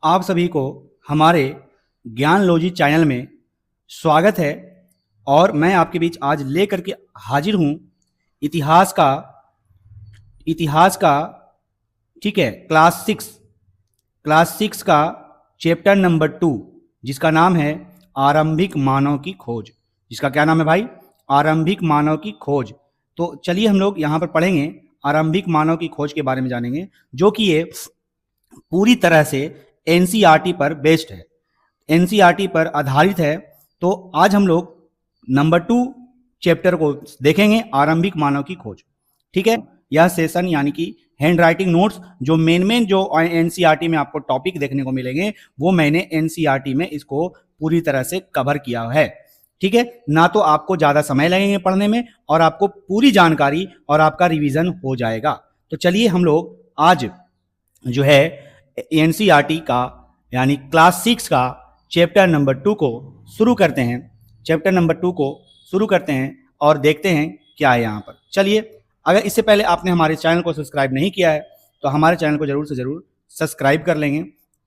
आप सभी को हमारे ज्ञान लॉजी चैनल में स्वागत है। और मैं आपके बीच आज लेकर के हाजिर हूँ इतिहास का ठीक है क्लास सिक्स का चैप्टर नंबर 2, जिसका नाम है आरंभिक मानव की खोज। जिसका क्या नाम है भाई? आरंभिक मानव की खोज। तो चलिए हम लोग यहाँ पर पढ़ेंगे, आरंभिक मानव की खोज के बारे में जानेंगे, जो कि ये पूरी तरह से एनसीईआरटी पर बेस्ड है, एनसीईआरटी पर आधारित है। तो आज हम लोग नंबर 2 चैप्टर को देखेंगे, आरंभिक मानव की खोज। ठीक है, यह सेशन यानी कि हैंड राइटिंग नोट्स जो मेन जो एनसीईआरटी में आपको टॉपिक देखने को मिलेंगे, वो मैंने एनसीईआरटी में इसको पूरी तरह से कवर किया है। ठीक है ना, तो आपको ज्यादा समय लगेंगे पढ़ने में और आपको पूरी जानकारी और आपका रिवीजन हो जाएगा। तो चलिए हम लोग आज जो है एनसीईआरटी का यानी क्लास 6 का चैप्टर नंबर 2 को शुरू करते हैं। चैप्टर नंबर 2 को शुरू करते हैं और देखते हैं क्या है यहाँ पर। चलिए, अगर इससे पहले आपने हमारे चैनल को सब्सक्राइब नहीं किया है तो हमारे चैनल को जरूर से जरूर सब्सक्राइब कर लेंगे,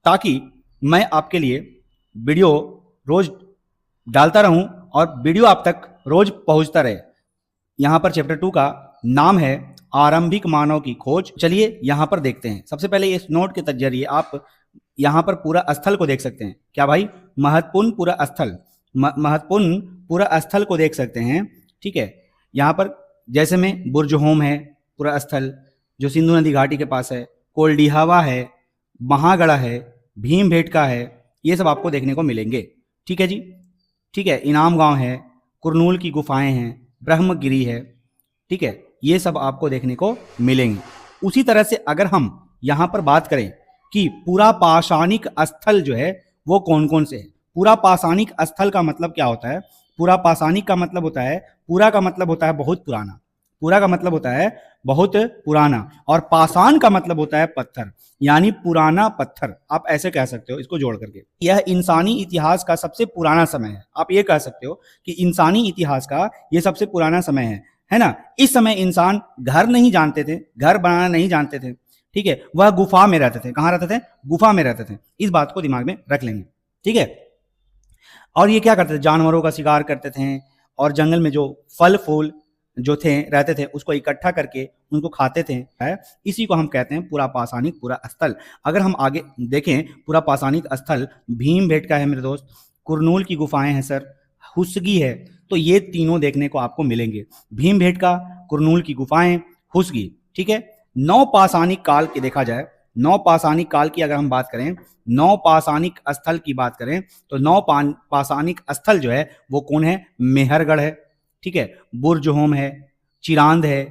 ताकि मैं आपके लिए वीडियो रोज डालता रहूं और वीडियो आप तक रोज पहुंचता रहे। यहाँ पर चैप्टर 2 का नाम है आरंभिक मानव की खोज। चलिए यहाँ पर देखते हैं। सबसे पहले इस नोट के जरिए आप यहाँ पर पूरा स्थल को देख सकते हैं। क्या भाई? महत्वपूर्ण पूरा स्थल को देख सकते हैं। ठीक है, यहाँ पर जैसे में बुर्जहोम है पूरा स्थल, जो सिंधु नदी घाटी के पास है, कोल्डिहावा है, महागढ़ा है, भीमबेटका है, ये सब आपको देखने को मिलेंगे। ठीक है जी, ठीक है, इनाम गांव है, कुरनूल की गुफाएं हैं, ब्रह्मगिरी है। ठीक है, ये सब आपको देखने को मिलेंगे। उसी तरह से अगर हम यहाँ पर बात करें कि पूरा पाषाणिक स्थल जो है वो कौन कौन से है। पूरा पाषाणिक स्थल का मतलब क्या होता है? पूरा पाषाणिक का मतलब होता है, पूरा का मतलब होता है बहुत पुराना, पूरा का मतलब होता है बहुत पुराना, और पाषाण का मतलब होता है पत्थर, यानी पुराना पत्थर। आप ऐसे कह सकते हो इसको जोड़ करके। यह इंसानी इतिहास का सबसे पुराना समय है। आप ये कह सकते हो कि इंसानी इतिहास का ये सबसे पुराना समय है ना। इस समय इंसान घर नहीं जानते थे, घर बनाना नहीं जानते थे। ठीक है, वह गुफा में रहते थे। कहां रहते थे? गुफा में रहते थे। इस बात को दिमाग में रख लेंगे। ठीक है, और ये क्या करते थे? जानवरों का शिकार करते थे और जंगल में जो फल फूल जो थे रहते थे उसको इकट्ठा करके उनको खाते थे। इसी को हम कहते हैं पूरा पाषाणिक पूरा स्थल। अगर हम आगे देखें, पूरा पाषाणिक स्थल भीमबेटका है मेरे दोस्त, कुरनूल की गुफाएं हैं सर, हुस्गी है। तो ये तीनों देखने को आपको मिलेंगे, भीमबेटका, कुरनूल की गुफाएं, हुस्गी। ठीक है, नवपाषाणिक काल की देखा जाए, नवपाषाणिक काल की अगर हम बात करें, नवपाषाणिक स्थल की बात करें, तो नवपाषाणिक स्थल जो है वो कौन है? मेहरगढ़ है। ठीक है, बुर्जहोम है, चिरांद है,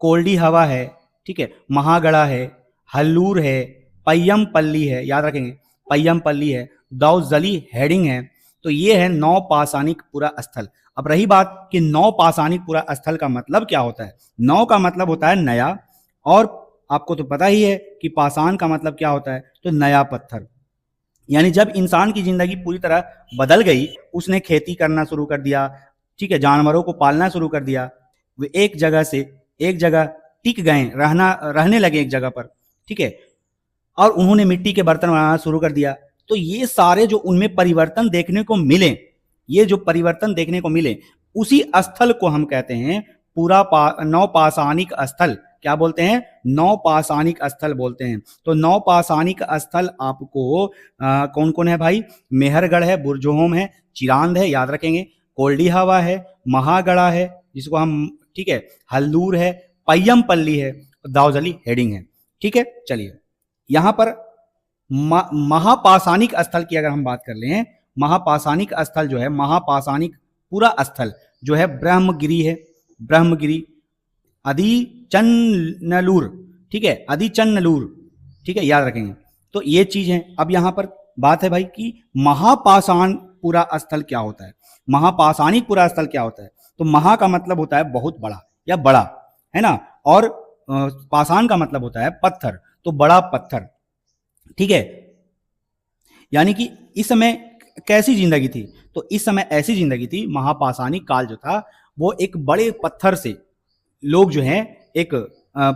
कोल्डिहावा है, ठीक है, महागढ़ा है, हल्लूर है, पय्यमपल्ली है, याद रखेंगे पय्यमपल्ली है, दाउजली हेडिंग है। तो ये है नवपाषाणिक पूरा स्थल। अब रही बात कि नवपाषाणिक पूरा स्थल का मतलब क्या होता है। नव का मतलब होता है नया, और आपको तो पता ही है कि पाषाण का मतलब क्या होता है, तो नया पत्थर। यानी जब इंसान की जिंदगी पूरी तरह बदल गई, उसने खेती करना शुरू कर दिया, ठीक है, जानवरों को पालना शुरू कर दिया, वे एक जगह से एक जगह टिक गए, रहने लगे एक जगह पर। ठीक है, और उन्होंने मिट्टी के बर्तन बनाना शुरू कर दिया। तो ये सारे जो उनमें परिवर्तन देखने को मिले, ये जो परिवर्तन देखने को मिले, उसी स्थल को हम कहते हैं पूरा नवपाषाणिक स्थल। क्या बोलते हैं? नवपाषाणिक स्थल बोलते हैं। तो नवपाषाणिक स्थल आपको कौन कौन है भाई? मेहरगढ़ है, बुर्जहोम है, चिरांद है, याद रखेंगे, कोल्डिहावा है, महागढ़ा है जिसको हम, ठीक है, हल्दूर है, पय्यमपल्ली है, दाउजली हेडिंग है। ठीक है, चलिए यहां पर महापाषाणिक स्थल की अगर हम बात कर लें, महापाषाणिक स्थल जो है, महापाषाणिक पूरा स्थल जो है ब्रह्मगिरी है, ब्रह्मगिरी, आदिचनल्लूर, ठीक है, आदिचनल्लूर, ठीक है, याद रखेंगे। तो ये चीज है। अब यहां पर बात है भाई कि महापाषाण पूरा स्थल क्या होता है, महापाषाणिक पूरा स्थल क्या होता है। तो महा का मतलब होता है बहुत बड़ा या बड़ा, है ना, और पाषाण का मतलब होता है पत्थर, तो बड़ा पत्थर। ठीक है, यानी कि इस समय कैसी जिंदगी थी? तो इस समय ऐसी जिंदगी थी, महापाषाणिक काल जो था वो एक बड़े पत्थर से लोग जो हैं एक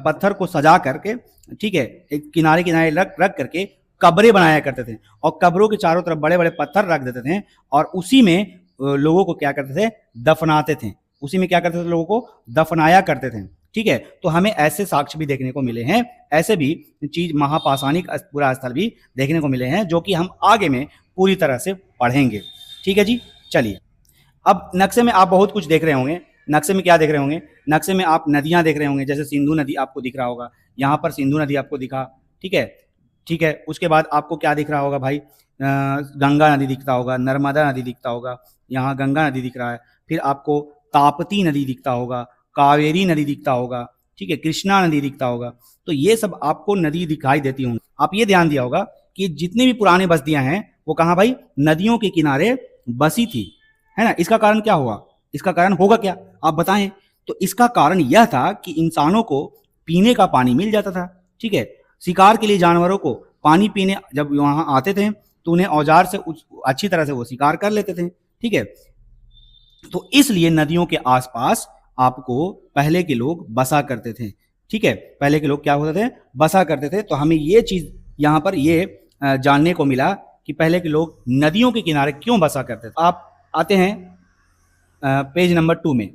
पत्थर को सजा करके, ठीक है, एक किनारे किनारे रख करके कब्रें बनाया करते थे और कब्रों के चारों तरफ बड़े बड़े पत्थर रख देते थे और उसी में लोगों को क्या करते थे, दफनाते थे। उसी में क्या करते थे, लोगों को दफनाया करते थे। ठीक है, तो हमें ऐसे साक्ष्य भी देखने को मिले हैं, ऐसे भी चीज महापाषाणिक पुरा स्थल भी देखने को मिले हैं, जो कि हम आगे में पूरी तरह से पढ़ेंगे। ठीक है जी, चलिए। अब नक्शे में आप बहुत कुछ देख रहे होंगे। नक्शे में क्या देख रहे होंगे, नक्शे में आप नदियां देख रहे होंगे, जैसे सिंधु नदी आपको दिख रहा होगा, यहाँ पर सिंधु नदी आपको दिखा। ठीक है, ठीक है। उसके बाद आपको क्या दिख रहा होगा भाई, गंगा नदी दिखता होगा, नर्मदा नदी दिखता होगा, यहाँ गंगा नदी दिख रहा है। फिर आपको ताप्ती नदी दिखता होगा, कावेरी नदी दिखता होगा, ठीक है, कृष्णा नदी दिखता होगा। तो ये सब आपको नदी दिखाई देती होंगी। आप ये ध्यान दिया होगा कि जितनी भी पुरानी बस्तियां हैं वो कहाँ भाई, नदियों के किनारे बसी थी, है ना। इसका कारण क्या हुआ, इसका कारण होगा क्या, आप बताएं। तो इसका कारण यह था कि इंसानों को पीने का पानी मिल जाता था। ठीक है, शिकार के लिए जानवरों को पानी पीने जब वहां आते थे तो उन्हें औजार से अच्छी तरह से वो शिकार कर लेते थे। ठीक है, तो इसलिए नदियों के आसपास आपको पहले के लोग बसा करते थे। ठीक है, पहले के लोग क्या होते थे, बसा करते थे। तो हमें ये चीज यहाँ पर ये जानने को मिला कि पहले के लोग नदियों के किनारे क्यों बसा करते थे। आप आते हैं पेज नंबर 2 में,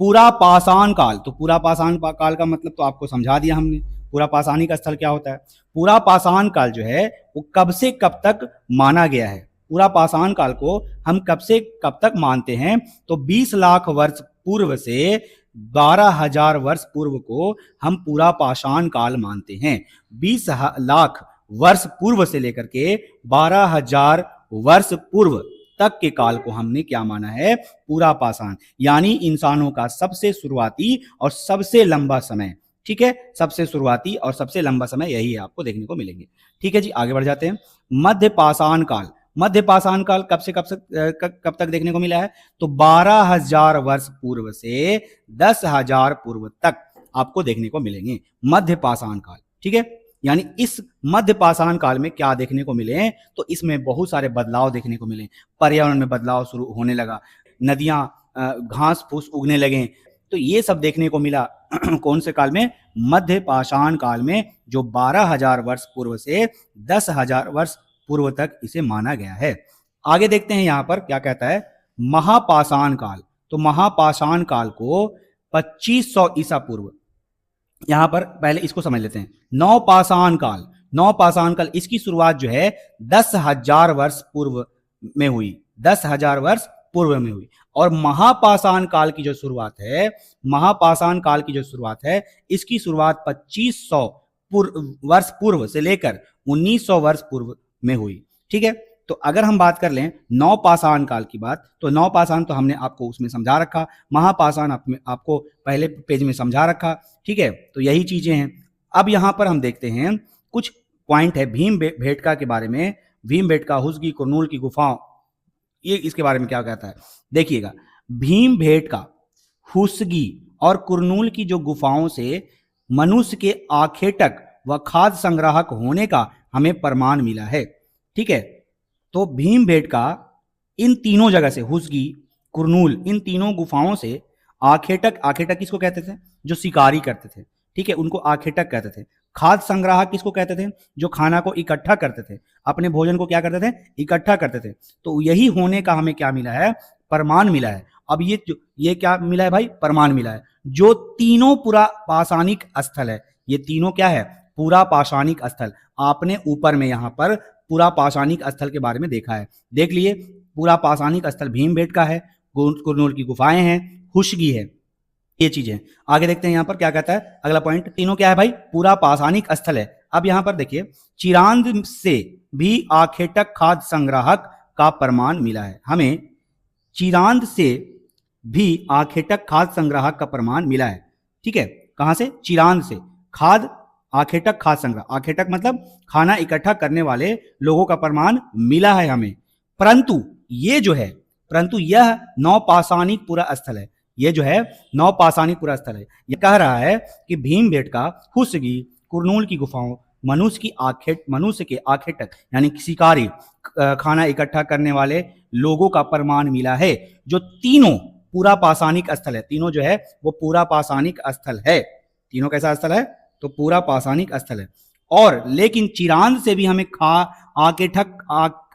पूरा पाषाण काल। तो पूरा पाषाण काल का मतलब तो आपको समझा दिया हमने। पूरा पाषाणिक स्थल क्या होता है, पूरा पाषाण काल जो है वो कब से कब तक माना गया है। पूरा पाषाण काल को हम कब से कब तक मानते हैं, तो 20 लाख वर्ष पूर्व से 12,000 वर्ष पूर्व को हम पूरा पाषाण काल मानते हैं। 20 लाख वर्ष पूर्व से लेकर के 12,000 वर्ष पूर्व तक के काल को हमने क्या माना है, पूरा पाषाण, यानी इंसानों का सबसे शुरुआती और सबसे लंबा समय। ठीक है, सबसे शुरुआती और सबसे लंबा समय यही है, आपको देखने को मिलेंगे। ठीक है जी, आगे बढ़ जाते हैं। मध्य पाषाण काल। मध्य पाषाण काल कब से कब तक देखने को मिला है, तो 12,000 वर्ष पूर्व से 10,000 पूर्व तक आपको देखने को मिलेंगे मध्य पाषाण काल। ठीक है, यानी इस मध्य पाषाण काल में क्या देखने को मिले हैं, तो इसमें बहुत सारे बदलाव देखने को मिले। पर्यावरण में बदलाव शुरू होने लगा, नदियां घास फूस उगने लगे। तो ये सब देखने को मिला कौन से काल में, मध्य पाषाण काल में, जो 12,000 वर्ष पूर्व से 10,000 वर्ष पूर्व तक इसे माना गया है। आगे देखते हैं यहां पर क्या कहता है, महापाषाण काल। तो महापाषाण काल को 2500 ईसा पूर्व, यहां पर पहले इसको समझ लेते हैं। नवपाषाण काल, नवपाषाण काल इसकी शुरुआत जो है 10,000 वर्ष पूर्व में हुई, 10,000 वर्ष पूर्व में हुई। और महापाषाण काल की जो शुरुआत है, महापाषाण काल की जो शुरुआत है, इसकी शुरुआत 2500 वर्ष पूर्व से लेकर 1900 वर्ष पूर्व में हुई। ठीक है, तो अगर हम बात कर लें नवपाषाण काल की बात, तो नवपाषाण तो हमने आपको उसमें समझा रखा, महापाषाण आपको पहले पेज में समझा रखा। ठीक है, तो यही चीजें हैं। अब यहां पर हम देखते हैं कुछ पॉइंट है भीम भेटका के बारे में। भीम भेटका, हुसगी, कुरनूल की गुफाओं, ये इसके बारे में क्या कहता है, देखिएगा। भीम भेटका, हुसगी और कुरनूल की जो गुफाओं से मनुष्य के आखेटक व खाद्य संग्राहक होने का हमें प्रमाण मिला है। ठीक है, तो भीम भेटका इन तीनों जगह से, हुसगी, कुरनूल, इन तीनों गुफाओं से आखेटक, आखेटक किसको कहते थे, जो शिकारी करते थे। ठीक है, उनको आखेटक कहते थे। खाद्य संग्राहक किसको कहते थे, जो खाना को इकट्ठा करते थे, अपने भोजन को क्या करते थे, इकट्ठा करते थे। तो यही होने का हमें क्या मिला है, प्रमाण मिला है। अब ये क्या मिला है भाई, प्रमाण मिला है। जो तीनों पूरा पाषाणिक स्थल है, ये तीनों क्या है, पूरा पाषाणिक स्थल। आपने ऊपर में यहां पर पूरा पाषाणिक स्थल के बारे में देखा है, देख लिए। पूरा पाषाणिक स्थल भीमबेटका है, कुरनूल की गुफाएं हैं, हुसगी है, ये चीजें। आगे देखते हैं यहां पर क्या कहता है अगला पॉइंट। तीनों क्या है भाई, पूरा पाषाणिक स्थल है। अब यहां पर देखिए, चिरांद से भी आखेटक खाद्य संग्राहक का प्रमाण मिला है। हमें चिरांद से भी आखेटक खाद्य संग्राहक का प्रमाण मिला है। ठीक है, कहां से, चिरांद से। खाद्य, आखेटक, खाद्य संग्रह, आखेटक मतलब खाना इकट्ठा करने वाले लोगों का प्रमाण मिला है हमें। परंतु ये जो है, परंतु यह नवपाषाणिक पूरा स्थल है, ये जो है नवपाषाणिक पूरा स्थल है। ये कह रहा है कि भीमबेटका, हुसगी, कुरनूल की गुफाओं, मनुष्य के आखेटक यानी शिकारी, खाना इकट्ठा करने वाले लोगों का प्रमाण मिला है, जो तीनों पूरा पाषाणिक स्थल है। तीनों जो है वो पूरा पाषाणिक स्थल है। तीनों कैसा स्थल है, तो पूरा पाषाणिक स्थल है। और लेकिन चिरांद से भी हमें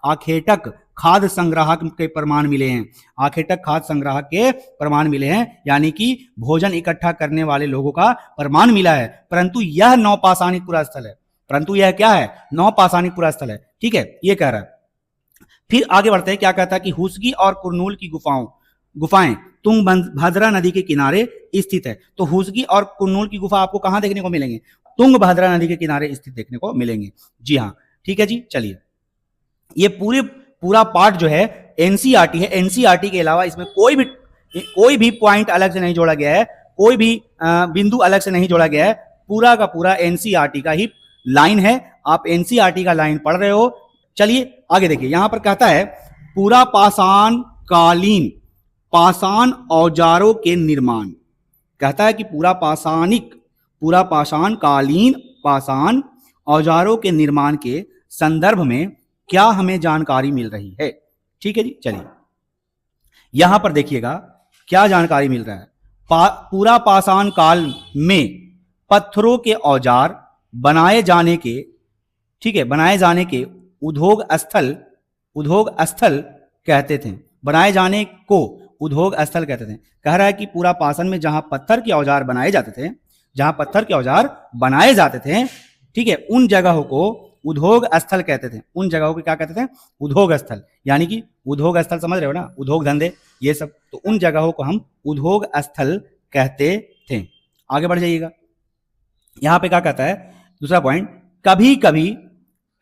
आखेटक खाद्य संग्राहक के प्रमाण मिले हैं। आखेटक खाद्य संग्राहक के प्रमाण मिले हैं, यानी कि भोजन इकट्ठा करने वाले लोगों का प्रमाण मिला है। परंतु यह नवपाषाणिक पुरा स्थल है, परंतु यह क्या है? नवपाषाणिक पुरा स्थल है। ठीक है, ये कह रहा है। फिर आगे बढ़ते हैं, क्या कहता है कि हुसगी और कुरनूल की गुफाएं तुंगभद्रा नदी के किनारे स्थित है। तो हुसगी और कुरनूल की गुफा आपको कहां देखने को मिलेंगे? तुंगभद्रा नदी के किनारे स्थित देखने को मिलेंगे। जी हाँ, ठीक है जी। चलिए, ये पूरा पार्ट जो है एनसीईआरटी है। एनसीईआरटी के अलावा इसमें कोई भी पॉइंट अलग से नहीं जोड़ा गया है, कोई भी बिंदु अलग से नहीं जोड़ा गया है। पूरा का पूरा एनसीईआरटी का ही लाइन है। आप एनसीईआरटी का लाइन पढ़ रहे हो। चलिए आगे देखिए, यहां पर कहता है पूरा पाषाण औजारों के निर्माण। कहता है कि पूरा पाषाण औजारों के निर्माण के संदर्भ में क्या हमें जानकारी मिल रही है? ठीक है जी। चलिए यहां पर देखिएगा क्या जानकारी मिल रहा है। पूरा पाषाण काल में पत्थरों के औजार बनाए जाने के उद्योग स्थल कहते थे। बनाए जाने को उद्योग स्थल कहते थे। कह रहा है कि पूरा पाषाण में जहां पत्थर के औजार बनाए जाते थे, ठीक है, उन जगहों को उद्योग स्थल कहते थे। उन जगहों को क्या कहते थे? उद्योग स्थल। यानी कि उद्योग स्थल समझ रहे हो ना, उद्योग धंधे ये सब, तो उन जगहों को हम उद्योग स्थल कहते थे। आगे बढ़ जाइएगा, यहां पे क्या कहता है दूसरा पॉइंट,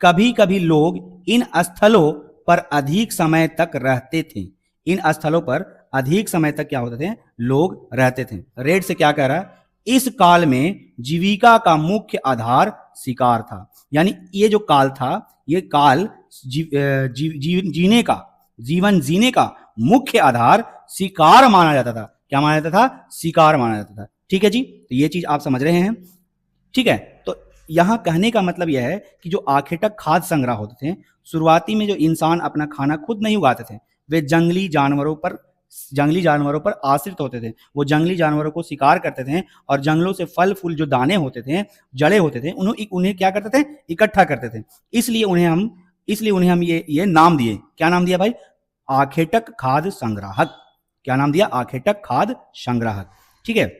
कभी कभी लोग इन स्थलों पर अधिक समय तक रहते थे। इन स्थलों पर अधिक समय तक क्या होते थे? लोग रहते थे। रेड से क्या कह रहा है? इस काल में जीविका का मुख्य आधार शिकार था। यानी ये जो काल था, ये काल जीवन जीने का मुख्य आधार शिकार माना जाता था। क्या माना जाता था? शिकार माना जाता था। ठीक है जी, तो ये चीज आप समझ रहे हैं। ठीक है, तो यहां कहने का मतलब यह है कि जो आखेटक खाद्य संग्रह होते थे, शुरुआती में जो इंसान अपना खाना खुद नहीं उगाते थे, वे जंगली जानवरों पर आश्रित होते थे। वो जंगली जानवरों को शिकार करते थे और जंगलों से फल फूल जो दाने होते थे, जड़े होते थे, उन्हें क्या करते थे? इकट्ठा करते थे। इसलिए उन्हें हम ये नाम दिए। क्या नाम दिया भाई? आखेटक खाद्य संग्राहक। क्या नाम दिया? आखेटक खाद्य संग्राहक। ठीक है,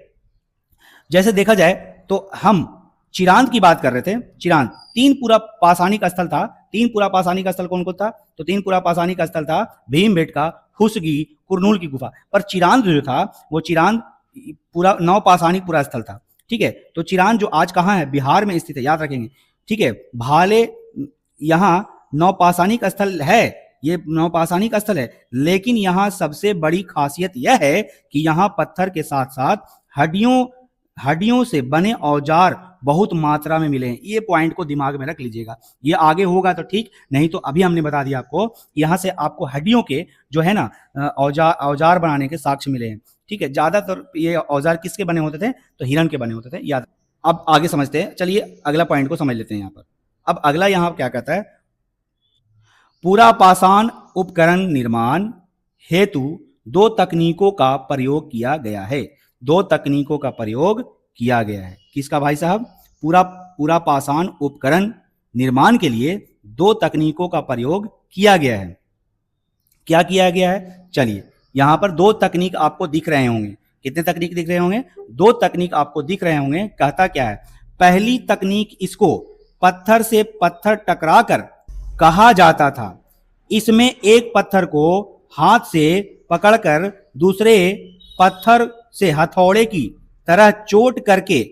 जैसे देखा जाए तो हम चिरांद की बात कर रहे थे। चिरांद तीन पूरा पाषाणिक स्थल था। तीन पूरा पाषाणिक स्थल कौन कौन था? तो तीन पूरा पाषाणिक स्थल था भीमबेटका, हुसगी, कुरनूल की गुफा। पर चिरांद जो था वो चिरांद पूरा नवपाषाणिक पूरा स्थल था। ठीक है, तो चिरांद जो आज कहाँ है? बिहार में स्थित है, याद रखेंगे। ठीक है, भाले यहाँ नवपाषाणिक स्थल है, ये नवपाषाणिक स्थल है, लेकिन यहाँ सबसे बड़ी खासियत यह है कि यहाँ पत्थर के साथ साथ हड्डियों से बने औजार बहुत मात्रा में मिले हैं। ये पॉइंट को दिमाग में रख लीजिएगा। ये आगे होगा तो ठीक, नहीं तो अभी हमने बता दिया आपको, यहाँ से आपको हड्डियों के जो है ना औजार बनाने के साक्ष्य मिले हैं। ठीक है, ज्यादातर ये औजार किसके बने होते थे? तो हिरण के बने होते थे, याद। अब आगे समझते हैं। चलिए अगला पॉइंट को समझ लेते हैं यहाँ पर। अब अगला यहाँ क्या कहता है? पूरा पाषाण उपकरण निर्माण हेतु दो तकनीकों का प्रयोग किया गया है। दो तकनीकों का प्रयोग किया गया है। किसका भाई साहब? पूरा पाषाण उपकरण निर्माण के लिए दो तकनीकों का प्रयोग किया गया है। क्या किया गया है? चलिए, यहां पर दो तकनीक आपको दिख रहे होंगे। कितने तकनीक दिख रहे होंगे? दो तकनीक आपको दिख रहे होंगे। कहता क्या है? पहली तकनीक, इसको पत्थर से पत्थर टकराकर कहा जाता था। इसमें एक पत्थर को हाथ से पकड़कर दूसरे पत्थर से हथौड़े की तरह चोट करके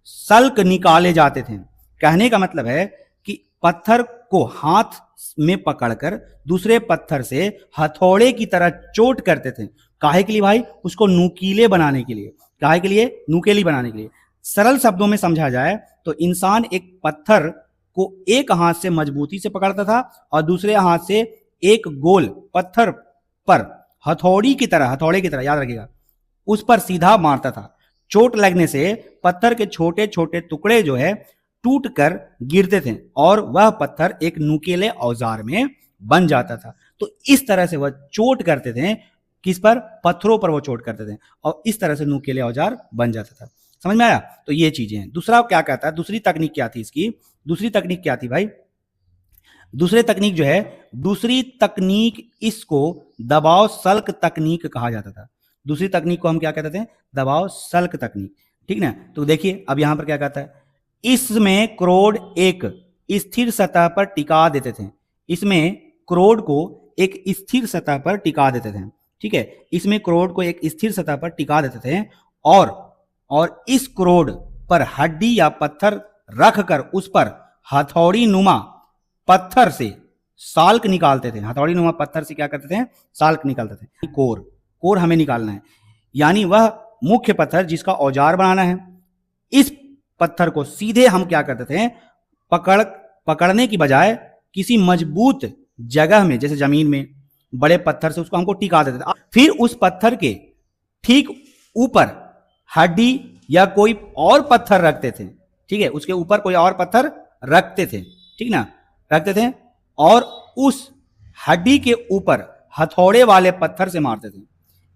सल्क निकाले जाते थे। कहने का मतलब है कि पत्थर को हाथ में पकड़कर दूसरे पत्थर से हथौड़े की तरह चोट करते थे। काहे के लिए भाई? उसको नुकीले बनाने के लिए। काहे के लिए? नुकीली बनाने के लिए। सरल शब्दों में समझा जाए तो इंसान एक पत्थर को एक हाथ से मजबूती से पकड़ता था और दूसरे हाथ से एक गोल पत्थर पर हथौड़े की तरह, याद रखिएगा, उस पर सीधा मारता था। चोट लगने से पत्थर के छोटे छोटे टुकड़े जो है टूट कर गिरते थे और वह पत्थर एक नुकीले औजार में बन जाता था। तो इस तरह से वह चोट करते थे। किस पर? पत्थरों पर वो चोट करते थे और इस तरह से नुकीले औजार बन जाता था। समझ में आया? तो ये चीजें हैं। दूसरा क्या कहता है? दूसरी तकनीक क्या थी इसकी? दूसरी तकनीक क्या थी भाई? दूसरी तकनीक जो है, दूसरी तकनीक इसको दबाव सल्क तकनीक कहा जाता था। दूसरी तकनीक को हम क्या कहते थे? दबाव सल्क तकनीक, ठीक ना। तो देखिए अब यहां पर क्या कहता है, इसमें क्रोड एक स्थिर सतह पर टिका देते थे। इसमें क्रोड को एक स्थिर सतह पर टिका देते थे, ठीक है। इसमें क्रोड को एक स्थिर सतह पर टिका देते थे और इस क्रोड पर हड्डी या पत्थर रखकर उस पर हथौड़ी नुमा पत्थर से साल्क निकालते थे। हथौड़ी नुमा पत्थर से क्या करते थे? साल्क निकालते थे। कोर हमें निकालना है, यानी वह मुख्य पत्थर जिसका औजार बनाना है। इस पत्थर को सीधे हम क्या करते थे? पकड़ने की बजाय किसी मजबूत जगह में, जैसे जमीन में बड़े पत्थर से उसको हमको टिका देते थे। फिर उस पत्थर के ठीक ऊपर हड्डी या कोई और पत्थर रखते थे, ठीक है। उसके ऊपर कोई और पत्थर रखते थे, ठीक ना, रखते थे, और उस हड्डी के ऊपर हथौड़े वाले पत्थर से मारते थे।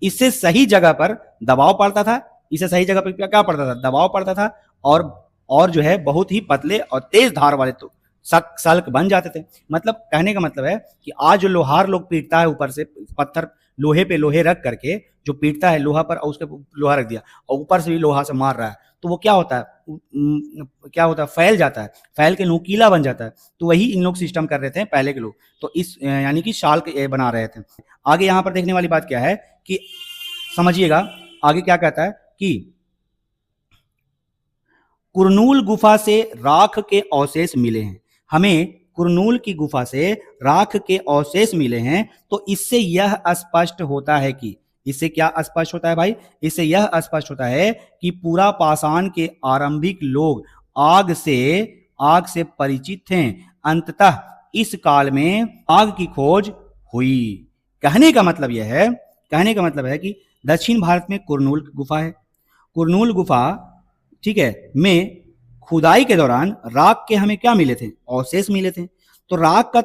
इससे सही जगह पर दबाव पड़ता था। इससे सही जगह पर क्या पड़ता था? दबाव पड़ता था, और जो है बहुत ही पतले और तेज धार वाले तो सल्क बन जाते थे। मतलब कहने का मतलब है कि आज जो लोहार लोग पीटता है ऊपर से पत्थर, लोहे पे लोहे रख करके जो पीटता है लोहा पर, और उसके लोहा रख दिया और ऊपर से भी लोहा से मार रहा है, तो वो क्या होता है? क्या होता है? फैल जाता है, फैल के नुकीला बन जाता है। तो वही इन लोग सिस्टम कर रहे थे पहले के लोग, तो इस यानी कि शाल्क बना रहे थे। आगे यहां पर देखने वाली बात क्या है कि समझिएगा, आगे क्या कहता है कि कुरनूल गुफा से राख के अवशेष मिले हैं। हमें कुरनूल की गुफा से राख के अवशेष मिले हैं। तो इससे यह स्पष्ट होता है कि, इससे क्या स्पष्ट होता है भाई? इससे यह स्पष्ट होता है कि पूरा पाषाण के आरंभिक लोग आग से परिचित थे। अंततः इस काल में आग की खोज हुई। कहने का मतलब है कि दक्षिण भारत में कुरनूल गुफा है। कुरनूल गुफा, ठीक है, में खुदाई के दौरान राख के हमें क्या मिले थे? अवशेष मिले थे। तो राख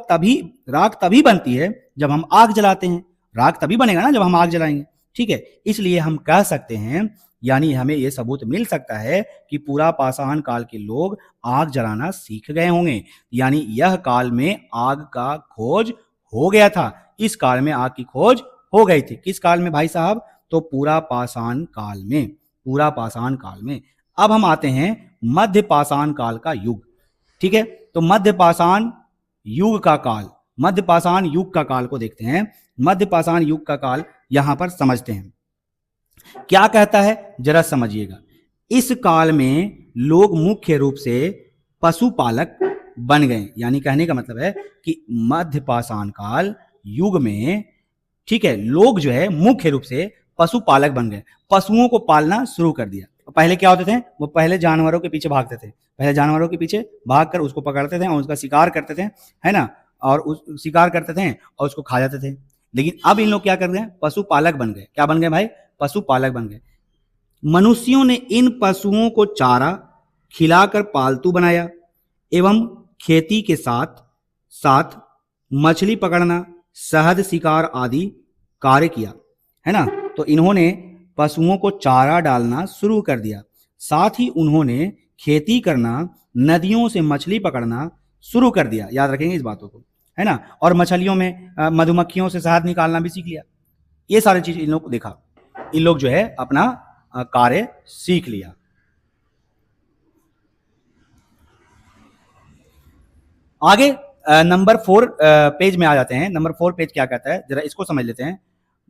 तभी बनती है जब हम आग जलाते हैं। राख तभी बनेगा ना जब हम आग जलाएंगे, ठीक है। इसलिए हम कह सकते हैं, यानी हमें यह सबूत मिल सकता है कि पूरा पाषाण काल के लोग आग जलाना सीख गए होंगे। यानी यह काल में आग का खोज हो गया था। इस काल में आग की खोज हो गई थी। किस काल में भाई साहब? तो पूरा पाषाण काल में। अब हम आते हैं मध्य पाषाण काल का युग, ठीक है। तो मध्य पाषाण युग का काल को देखते हैं। मध्य पाषाण युग का काल यहां पर समझते हैं, क्या कहता है जरा समझिएगा। इस काल में लोग मुख्य रूप से पशुपालक बन गए। यानी कहने का मतलब है कि मध्य पाषाण काल युग में, ठीक है, लोग जो है मुख्य रूप से पशुपालक बन गए। पशुओं को पालना शुरू कर दिया। पहले क्या होते थे? वो पहले जानवरों के पीछे भागते थे। पहले जानवरों के पीछे भागकर उसको पकड़ते थे और उसका शिकार करते थे, है ना, और उस शिकार करते थे और उसको खा जाते थे। लेकिन अब इन लोग क्या कर रहे हैं? पशुपालक बन गए। क्या बन गए भाई? पशुपालक बन गए। मनुष्यों ने इन पशुओं को चारा खिलाकर पालतू बनाया एवं खेती के साथ साथ मछली पकड़ना, शहद शिकार आदि कार्य किया, है ना। तो इन्होंने पशुओं को चारा डालना शुरू कर दिया। साथ ही उन्होंने खेती करना, नदियों से मछली पकड़ना शुरू कर दिया। याद रखेंगे इस बातों को, है ना। और मछलियों में मधुमक्खियों से शहद निकालना भी सीख लिया। ये सारी चीज इन लोग को देखा। इन लोग जो है अपना कार्य सीख लिया। आगे नंबर 4 पेज में आ जाते हैं। नंबर 4 पेज क्या कहता है, जरा इसको समझ लेते हैं।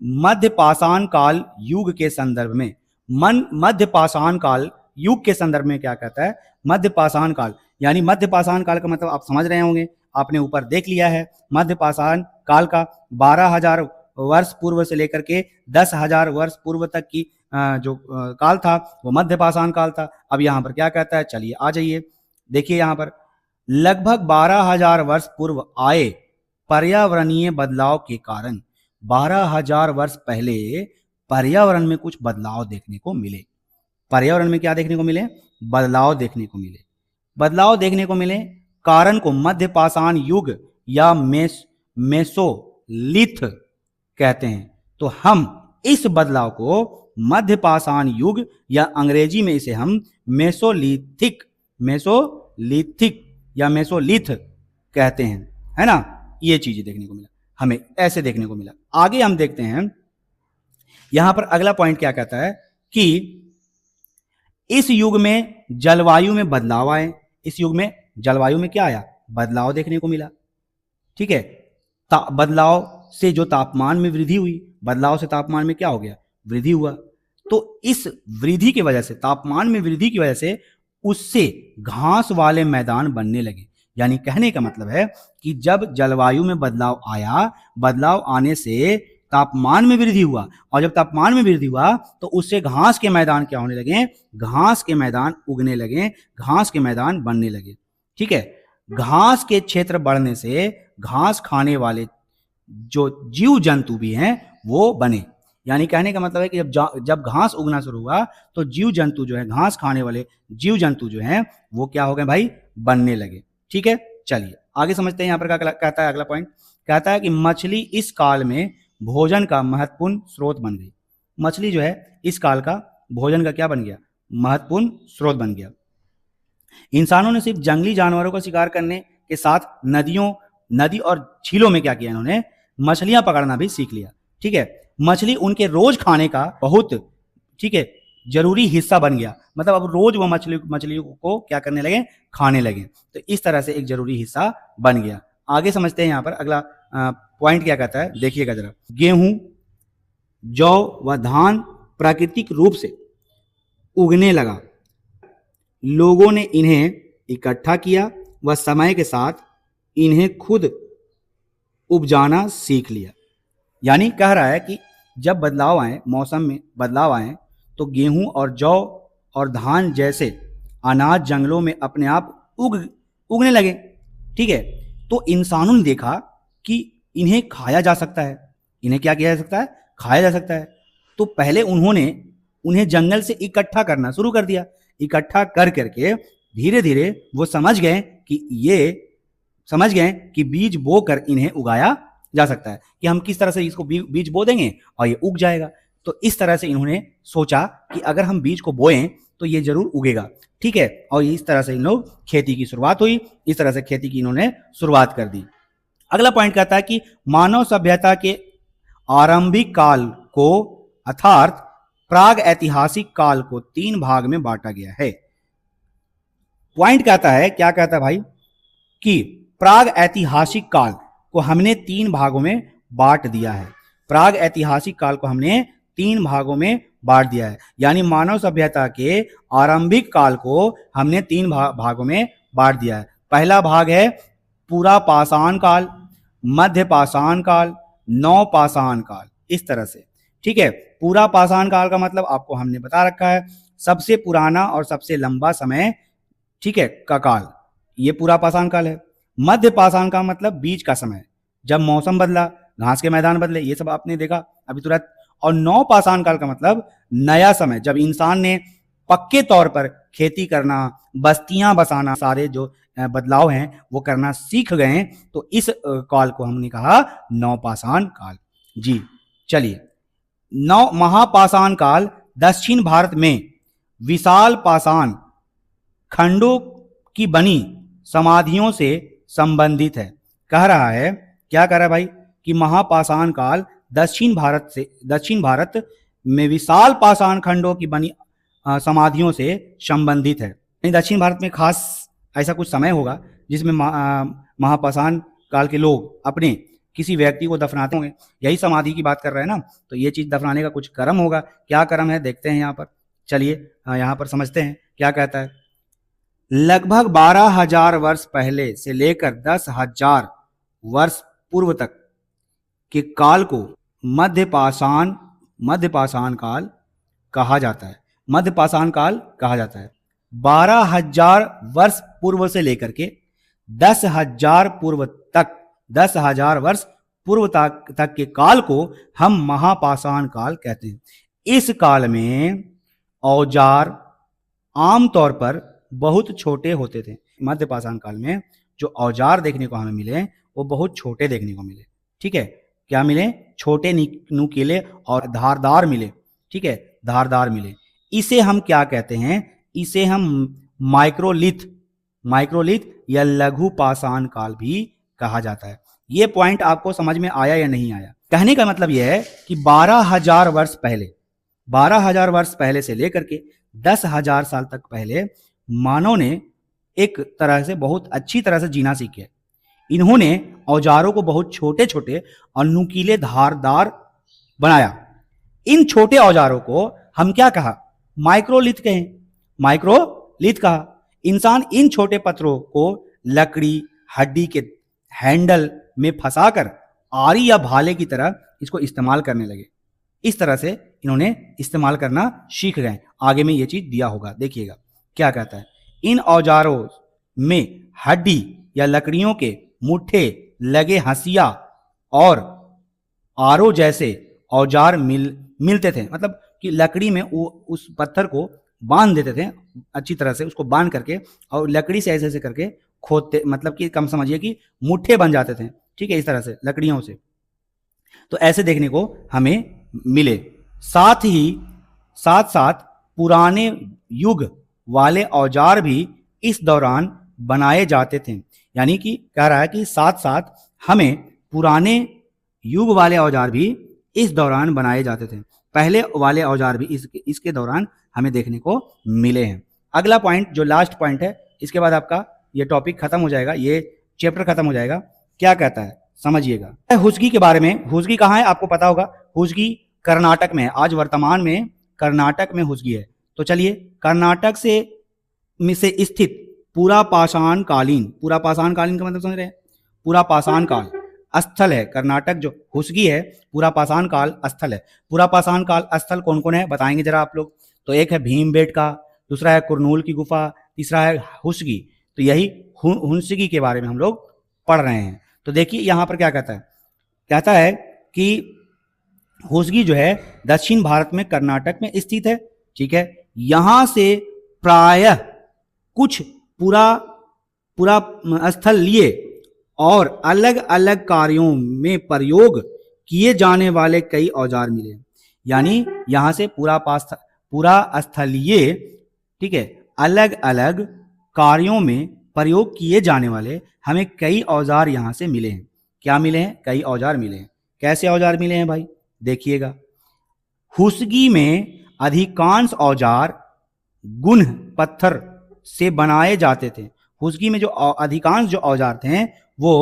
मध्य पाषाण काल युग के संदर्भ में, मध्य पाषाण काल युग के संदर्भ में क्या कहता है? मध्य पाषाण काल, यानी मध्य पाषाण काल का मतलब आप समझ रहे होंगे, आपने ऊपर देख लिया है। मध्य पाषाण काल का 12,000 वर्ष पूर्व से लेकर के 10,000 वर्ष पूर्व तक की जो काल था वो मध्य पाषाण काल था। अब यहां पर क्या कहता है, चलिए आ जाइए, देखिए यहां पर लगभग 12,000 वर्ष पूर्व आए पर्यावरणीय बदलाव के कारण 12,000 वर्ष पहले पर्यावरण में कुछ बदलाव देखने को मिले। पर्यावरण में क्या देखने को मिले? बदलाव देखने को मिले। बदलाव देखने को मिले कारण को मध्य पाषाण युग या मेसोलिथ कहते हैं। तो हम इस बदलाव को मध्य पाषाण युग या अंग्रेजी में इसे हम मेसोलिथिक या मेसोलिथ कहते हैं, है ना। ये चीजें देखने को मिला, हमें ऐसे देखने को मिला। आगे हम देखते हैं, यहां पर अगला पॉइंट क्या कहता है कि इस युग में जलवायु में बदलाव आए। इस युग में जलवायु में क्या आया? बदलाव देखने को मिला, ठीक है। बदलाव से जो तापमान में वृद्धि हुई, बदलाव से तापमान में क्या हो गया? वृद्धि हुआ। तो इस वृद्धि की वजह से, तापमान में वृद्धि की वजह से, उससे घास वाले मैदान बनने लगे। यानी कहने का मतलब है कि जब जलवायु में बदलाव आया, बदलाव आने से तापमान में वृद्धि हुआ, और जब तापमान में वृद्धि हुआ तो उससे घास के मैदान क्या होने लगे? घास के मैदान उगने लगे, घास के मैदान बनने लगे, ठीक है। घास के क्षेत्र बढ़ने से घास खाने वाले जो जीव जंतु भी हैं वो बने। यानी कहने का मतलब है कि जब घास उगना शुरू हुआ तो जीव जंतु जो है, घास खाने वाले जीव जंतु जो हैं वो क्या हो गए भाई? बनने लगे, ठीक है। चलिए आगे समझते हैं। यहां पर क्या कहता है? अगला पॉइंट कहता है कि मछली इस काल में भोजन का महत्वपूर्ण स्रोत बन गई। मछली जो है इस काल का भोजन का क्या बन गया? महत्वपूर्ण स्रोत बन गया। इंसानों ने सिर्फ जंगली जानवरों का शिकार करने के साथ नदी और झीलों में क्या किया? इन्होंने मछलियां पकड़ना भी सीख लिया, ठीक है। मछली उनके रोज खाने का बहुत, ठीक है, जरूरी हिस्सा बन गया। मतलब अब रोज वो मछलियों को क्या करने लगे? खाने लगे। तो इस तरह से एक जरूरी हिस्सा बन गया। आगे समझते हैं। यहां पर अगला पॉइंट क्या कहता है, देखिएगा जरा। गेहूं, जौ व धान प्राकृतिक रूप से उगने लगा। लोगों ने इन्हें इकट्ठा किया व समय के साथ इन्हें खुद उपजाना सीख लिया। यानी कह रहा है कि जब बदलाव आए, मौसम में बदलाव आए, तो गेहूं और जौ और धान जैसे अनाज जंगलों में अपने आप उगने लगे, ठीक है। तो इंसानों ने देखा कि इन्हें खाया जा सकता है। इन्हें क्या किया जा सकता है? खाया जा सकता है। तो पहले उन्होंने उन्हें जंगल से इकट्ठा करना शुरू कर दिया। इकट्ठा कर करके धीरे धीरे वो समझ गए कि बीज बोकर इन्हें उगाया जा सकता है, कि हम किस तरह से इसको बीज बो देंगे और ये उग जाएगा। तो इस तरह से इन्होंने सोचा कि अगर हम बीज को बोएं तो ये जरूर उगेगा, ठीक है। और इस तरह से इन लोग खेती की शुरुआत हुई। इस तरह से खेती की इन्होंने शुरुआत कर दी। अगला पॉइंट कहता है कि मानव सभ्यता के आरंभिक काल को अर्थात प्राग ऐतिहासिक काल को 3 भाग में बांटा गया है। पॉइंट कहता है, क्या कहता है भाई? कि प्राग ऐतिहासिक काल को हमने 3 भागों में बांट दिया है। प्राग ऐतिहासिक काल को हमने 3 भागों में बांट दिया है। यानी मानव सभ्यता के आरंभिक काल को हमने 3 भागों में बांट दिया है। पहला भाग है पूरा पाषाण काल, मध्य पाषाण काल, नव पाषाण काल, इस तरह से, ठीक है। पूरा पाषाण काल का मतलब आपको हमने बता रखा है, सबसे पुराना और सबसे लंबा समय, ठीक है, का काल, ये पूरा पाषाण काल है। मध्य पाषाण का मतलब बीच का समय, जब मौसम बदला, घास के मैदान बदले, ये सब आपने देखा अभी तुरंत। और नव पाषाण काल का मतलब नया समय, जब इंसान ने पक्के तौर पर खेती करना, बस्तियां बसाना, सारे जो बदलाव हैं वो करना सीख गए, तो इस काल को हमने कहा नव पाषाण काल। जी चलिए, नव महापाषाण काल दक्षिण भारत में विशाल पाषाण खंडों की बनी समाधियों से संबंधित है। कह रहा है, क्या कह रहा है भाई? कि महापाषाण काल दक्षिण भारत में विशाल पाषाण खंडों की बनी समाधियों से संबंधित है। दक्षिण भारत में खास ऐसा कुछ समय होगा जिसमें महापाषाण काल के लोग अपने किसी व्यक्ति को दफनाते होंगे। यही समाधि की बात कर रहे हैं ना, तो ये चीज दफनाने का कुछ कर्म होगा। क्या कर्म है देखते हैं यहाँ पर। चलिए यहाँ पर समझते हैं क्या कहता है। लगभग 12,000 वर्ष पहले से लेकर 10,000 वर्ष पूर्व तक के काल को मध्य पाषाण काल कहा जाता है। मध्य पाषाण काल कहा जाता है। 12,000 वर्ष पूर्व से लेकर के 10,000 वर्ष पूर्व तक के काल को हम महापाषाण काल कहते हैं। इस काल में औजार आमतौर पर बहुत छोटे होते थे। मध्य पाषाण काल में जो औजार देखने को हमें मिले वो बहुत छोटे देखने को मिले, ठीक है। क्या मिले? छोटे, नुकीले और धारदार मिले, ठीक है, धारदार मिले। इसे हम क्या कहते हैं? इसे हम माइक्रोलिथ या लघु पाषाण काल भी कहा जाता है। ये पॉइंट आपको समझ में आया या नहीं आया? कहने का मतलब यह है कि 12,000 वर्ष पहले, 12,000 वर्ष पहले से लेकर के 10,000 साल तक पहले मानव ने एक तरह से बहुत अच्छी तरह से जीना सीखे। इन्होंने औजारों को बहुत छोटे छोटे और नुकीले धारदार बनाया। इन छोटे औजारों को हम क्या कहा? माइक्रोलिथ कहें, माइक्रोलिथ कहा। इंसान इन छोटे पत्थरों को लकड़ी, हड्डी के हैंडल में फंसाकर आरी या भाले की तरह इसको इस्तेमाल करने लगे। इस तरह से इन्होंने इस्तेमाल करना सीख गए। आगे में ये चीज दिया होगा, देखिएगा क्या कहता है। इन औजारों में हड्डी या लकड़ियों के मुट्ठे लगे हंसिया और आरो जैसे औजार मिलते थे। मतलब कि लकड़ी में वो उस पत्थर को बांध देते थे अच्छी तरह से, उसको बांध करके और लकड़ी से ऐसे ऐसे करके खोदते, मतलब कि कम समझिए कि मुट्ठे बन जाते थे, ठीक है, इस तरह से लकड़ियों से। तो ऐसे देखने को हमें मिले। साथ ही साथ साथ पुराने युग वाले औजार भी इस दौरान बनाए जाते थे। यानी कि कह रहा है कि साथ साथ हमें पुराने युग वाले औजार भी इस दौरान बनाए जाते थे। पहले वाले औजार भी इसके दौरान हमें देखने को मिले हैं। अगला पॉइंट जो लास्ट पॉइंट है, इसके बाद आपका ये टॉपिक खत्म हो जाएगा, ये चैप्टर खत्म हो जाएगा। क्या कहता है समझिएगा। हुसगी के बारे में, हुसगी कहाँ है आपको पता होगा, हुसगी कर्नाटक में है। आज वर्तमान में कर्नाटक में हुसगी है। तो चलिए, कर्नाटक से स्थित पूरा पाषाण कालीन, पूरा पाषाण कालीन का मतलब समझ रहे हैं, पूरा पाषाण काल स्थल है कर्नाटक। जो हुसगी है पूरा पाषाण काल स्थल है। पूरा पाषाण काल स्थल कौन कौन है बताएंगे जरा आप लोग। तो एक है भीमबेटका, दूसरा है कुरनूल की गुफा, तीसरा है हुसगी। तो यही हुसगी के बारे में हम लोग पढ़ रहे हैं। तो देखिए यहां पर क्या कहता है, कहता है कि हुसगी जो है दक्षिण भारत में कर्नाटक में स्थित है, ठीक है। यहां से प्रायः कुछ पूरा स्थल लिए और अलग अलग कार्यों में प्रयोग किए जाने वाले कई औजार मिले। यानी यहां से पूरा स्थलीय, ठीक है, अलग अलग कार्यों में प्रयोग किए जाने वाले हमें कई औजार यहां से मिले हैं। क्या मिले हैं? कई औजार मिले हैं। कैसे औजार मिले हैं भाई? देखिएगा, हुसगी में अधिकांश औजार गुण पत्थर से बनाए जाते थे। हुसगी में जो अधिकांश जो औजार थे वो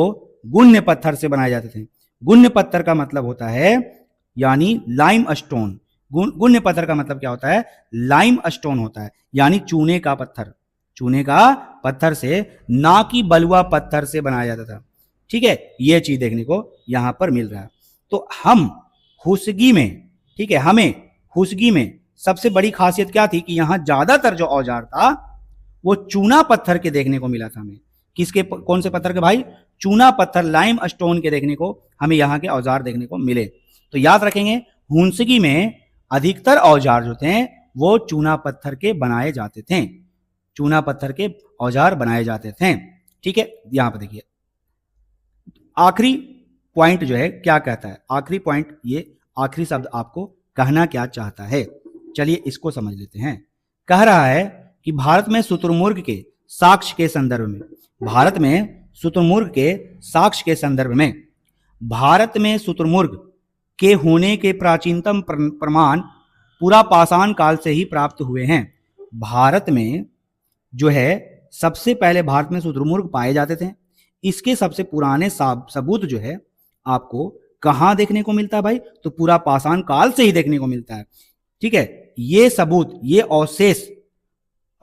गुण्य पत्थर से बनाए जाते थे। गुण्य पत्थर का मतलब होता है यानी लाइम स्टोन। गुण्य पत्थर का मतलब क्या होता है? लाइम स्टोन होता है, यानी चूने का पत्थर। चूने का पत्थर से, ना कि बलुआ पत्थर से बनाया जाता था, ठीक है। यह चीज देखने को यहां पर मिल रहा है। तो हम हुसगी में, ठीक है, हमें हुसगी में सबसे बड़ी खासियत क्या थी कि यहां ज्यादातर जो औजार था वो चूना पत्थर के देखने को मिला था हमें। किसके, कौन से पत्थर के भाई? चूना पत्थर, लाइम स्टोन के देखने को हमें यहाँ के औजार देखने को मिले। तो याद रखेंगे, हुसगी में अधिकतर औजार जो थे वो चूना पत्थर के बनाए जाते थे। चूना पत्थर के औजार बनाए जाते थे, ठीक है। यहां पर देखिए आखिरी पॉइंट जो है क्या कहता है। आखिरी पॉइंट, ये आखिरी शब्द आपको कहना क्या चाहता है, चलिए इसको समझ लेते हैं। कह रहा है कि भारत में शुतुरमुर्ग के साक्ष्य के संदर्भ में, भारत में शुतुरमुर्ग के साक्ष्य के संदर्भ में, भारत में शुतुरमुर्ग के होने के प्राचीनतम प्रमाण पूरा पाषाण काल से ही प्राप्त हुए हैं। भारत में जो है सबसे पहले भारत में शुतुरमुर्ग पाए जाते थे। इसके सबसे पुराने सबूत जो है आपको कहां देखने को मिलता है भाई? तो पूरा पाषाण काल से ही देखने को मिलता है, ठीक है। ये सबूत, ये अवशेष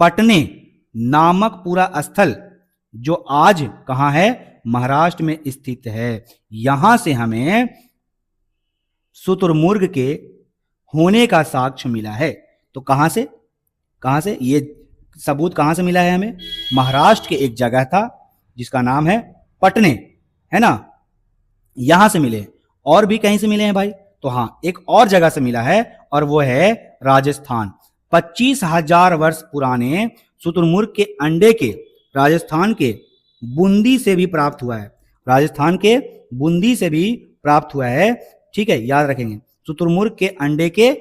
पटने नामक पूरा स्थल जो आज कहां है? महाराष्ट्र में स्थित है। यहां से हमें शुतुरमुर्ग के होने का साक्ष्य मिला है। तो कहां से, कहां से ये सबूत कहां से मिला है हमें? महाराष्ट्र के एक जगह था जिसका नाम है पटने, है ना, यहां से मिले। और भी कहीं से मिले हैं भाई? तो हां, एक और जगह से मिला है और वो है राजस्थान। 25,000 वर्ष पुराने शुतुरमुर्ग के अंडे के राजस्थान के बूंदी से भी प्राप्त हुआ है। राजस्थान के बूंदी से भी प्राप्त हुआ है, ठीक है। याद रखेंगे, शुतुरमुर्ग के अंडे के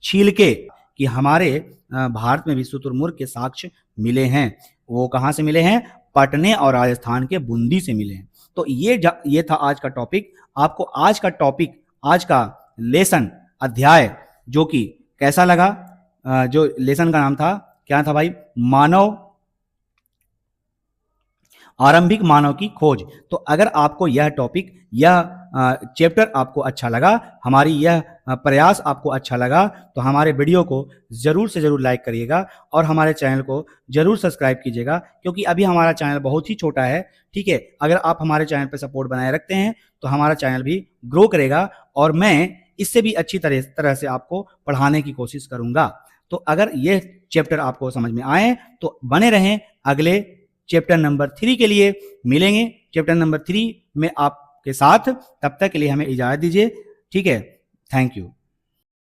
छिलके, कि हमारे भारत में भी शुतुरमुर्ग के साक्ष्य मिले हैं। वो कहां से मिले हैं? पटने और राजस्थान के बूंदी से मिले हैं। तो ये था आज का टॉपिक। आपको आज का टॉपिक, आज का लेसन, अध्याय जो कि कैसा लगा? जो लेसन का नाम था, क्या था भाई? आरंभिक मानव की खोज। तो अगर आपको यह टॉपिक, यह चैप्टर आपको अच्छा लगा, हमारी यह प्रयास आपको अच्छा लगा, तो हमारे वीडियो को ज़रूर से ज़रूर लाइक करिएगा और हमारे चैनल को ज़रूर सब्सक्राइब कीजिएगा, क्योंकि अभी हमारा चैनल बहुत ही छोटा है। ठीक है, अगर आप हमारे चैनल पर सपोर्ट बनाए रखते हैं तो हमारा चैनल भी ग्रो करेगा और मैं इससे भी अच्छी तरह से आपको पढ़ाने की कोशिश करूँगा। तो अगर ये चैप्टर आपको समझ में आए तो बने रहें, अगले चैप्टर नंबर 3 के लिए मिलेंगे। चैप्टर नंबर 3 में आपके साथ, तब तक के लिए हमें इजाज़त दीजिए। ठीक है, थैंक यू।